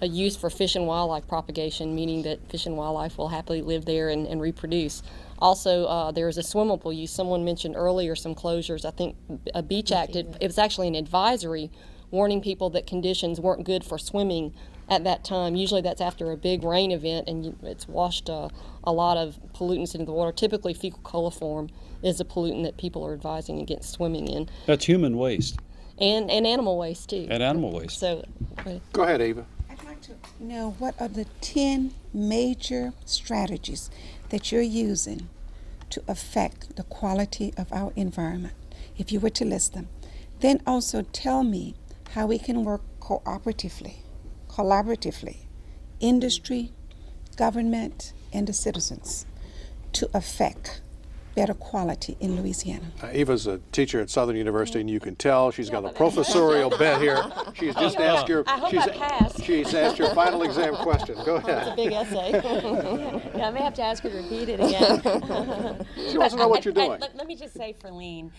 a use for fish and wildlife propagation, meaning that fish and wildlife will happily live there and reproduce. Also, there is a swimmable use. Someone mentioned earlier some closures. I think a beach act, it was actually an advisory warning people that conditions weren't good for swimming at that time. Usually that's after a big rain event and it's washed a lot of pollutants into the water. Typically fecal coliform is a pollutant that people are advising against swimming in. That's human waste. And animal waste too. And animal waste. So, go ahead, Eva. I'd like to know what are the 10 major strategies that you're using to affect the quality of our environment, if you were to list them. Then also tell me how we can work collaboratively, industry, government, and the citizens to affect better quality in Louisiana. Eva's a teacher at Southern University, and you can tell she's got a professorial bent here. She's just asked your. She's asked your final exam question. Go ahead. It's a big essay. Yeah, I may have to ask her to repeat it again. She wants to know what you're doing. Let me just say, Ferline,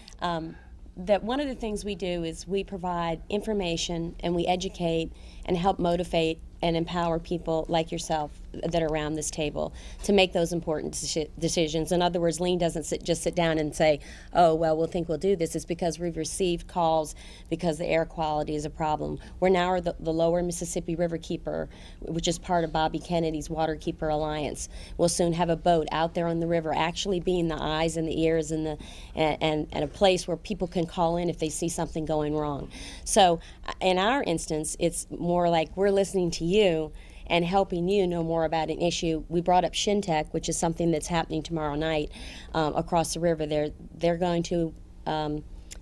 that one of the things we do is we provide information and we educate and help motivate and empower people like yourself that are around this table to make those important decisions. In other words, Lean doesn't just sit down and say, oh, well, we'll think we'll do this. It's because we've received calls because the air quality is a problem. We're now the Lower Mississippi River Keeper, which is part of Bobby Kennedy's Waterkeeper Alliance. We'll soon have a boat out there on the river actually being the eyes and the ears and a place where people can call in if they see something going wrong. So in our instance, it's more like we're listening to you and helping you know more about an issue. We brought up Shintech, which is something that's happening tomorrow night across the river. They're going to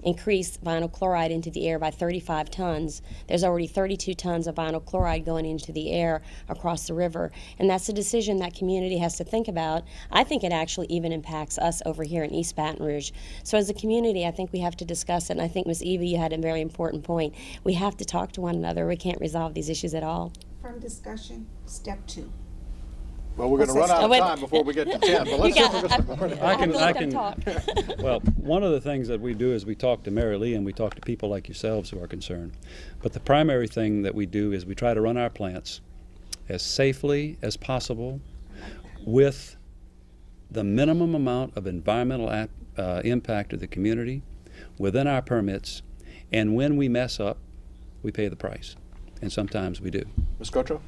increase vinyl chloride into the air by 35 tons. There's already 32 tons of vinyl chloride going into the air across the river, and that's a decision that community has to think about. I think it actually even impacts us over here in East Baton Rouge. So as a community, I think we have to discuss it, and I think, Ms. Eva, you had a very important point. We have to talk to one another. We can't resolve these issues at all. From discussion, step 2. Well, we're going to run out of time before we get to 10, but let's hear from Mr. Borne. I can well, one of the things that we do is we talk to Marylee and we talk to people like yourselves who are concerned. But the primary thing that we do is we try to run our plants as safely as possible with the minimum amount of environmental impact to the community within our permits, and when we mess up, we pay the price, and sometimes we do. Ms. Gautreaux?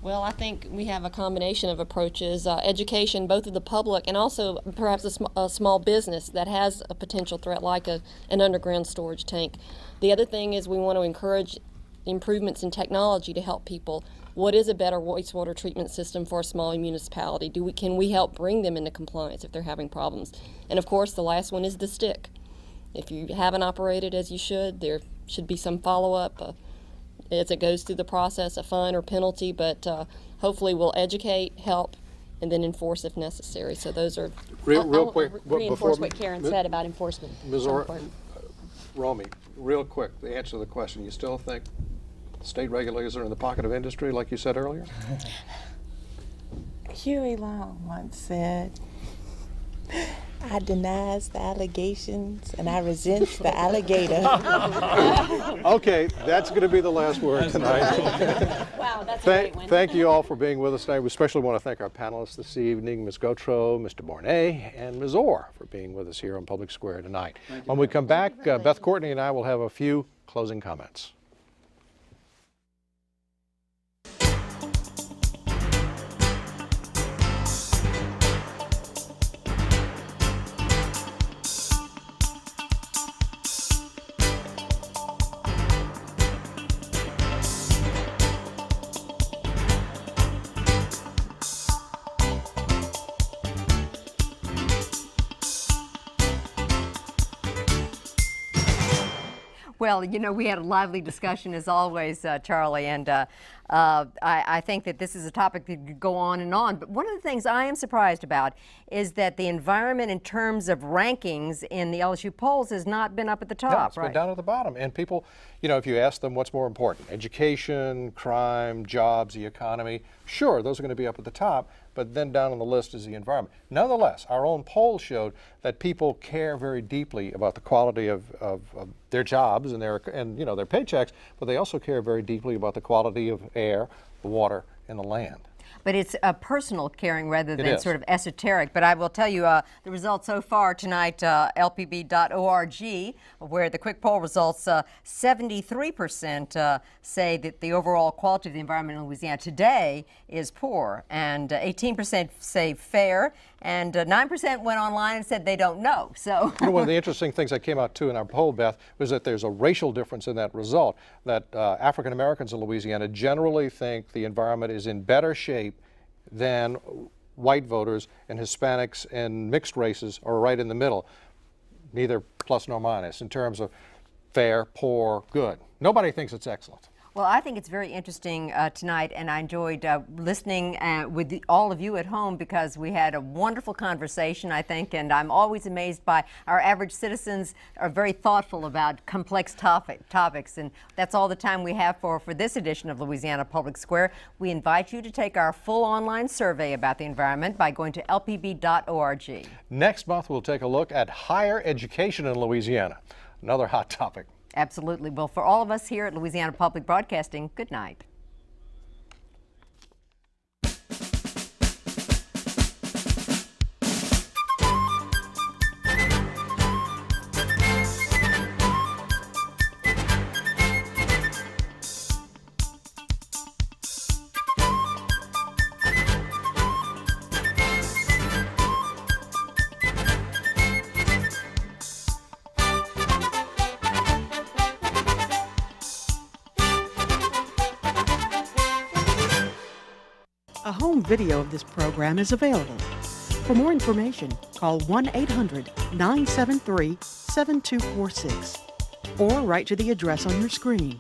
Well, I think we have a combination of approaches, education, both of the public and also perhaps a small business that has a potential threat like an underground storage tank. The other thing is we want to encourage improvements in technology to help people. What is a better wastewater treatment system for a small municipality? Can we help bring them into compliance if they're having problems? And of course, the last one is the stick. If you haven't operated as you should, there should be some follow-up as it goes through the process, a fine or penalty, but hopefully we'll educate, help, and then enforce if necessary. So those are Real quick, reinforce what Karen said about enforcement. Ms. Orr, Romy, real quick, the answer to the question, you still think state regulators are in the pocket of industry, like you said earlier? Huey Long once said, I denies the allegations and I resents the alligator. Okay, that's going to be the last word tonight. Wow, that's a great one. Thank you all for being with us tonight. We especially want to thank our panelists this evening, Ms. Gautreaux, Mr. Borne, and Ms. Orr for being with us here on Public Square tonight. When we come back, Beth, Courtney, and I will have a few closing comments. Well, you know, we had a lively discussion as always, Charlie, and I think that this is a topic that could go on and on. But one of the things I am surprised about is that the environment in terms of rankings in the LSU polls has not been up at the top. No, it's been down at the bottom. And people, you know, if you ask them what's more important, education, crime, jobs, the economy, sure, those are going to be up at the top. But then down on the list is the environment. Nonetheless, our own poll showed that people care very deeply about the quality of their jobs and their paychecks, but they also care very deeply about the quality of air, the water, and the land. But it's a personal caring rather than sort of esoteric. But I will tell you the results so far tonight, lpb.org, where the quick poll results, 73% say that the overall quality of the environment in Louisiana today is poor, and 18% say fair, and 9% went online and said they don't know. So one of the interesting things that came out too in our poll, Beth, was that there's a racial difference in that result, that African Americans in Louisiana generally think the environment is in better shape than white voters, and Hispanics and mixed races are right in the middle, neither plus nor minus in terms of fair, poor, good. Nobody thinks it's excellent. Well, I think it's very interesting tonight, and I enjoyed listening with all of you at home because we had a wonderful conversation, I think, and I'm always amazed by our average citizens are very thoughtful about complex topics, and that's all the time we have for this edition of Louisiana Public Square. We invite you to take our full online survey about the environment by going to lpb.org. Next month, we'll take a look at higher education in Louisiana, another hot topic. Absolutely. Well, for all of us here at Louisiana Public Broadcasting, good night. A home video of this program is available. For more information, call 1-800-973-7246 or write to the address on your screen.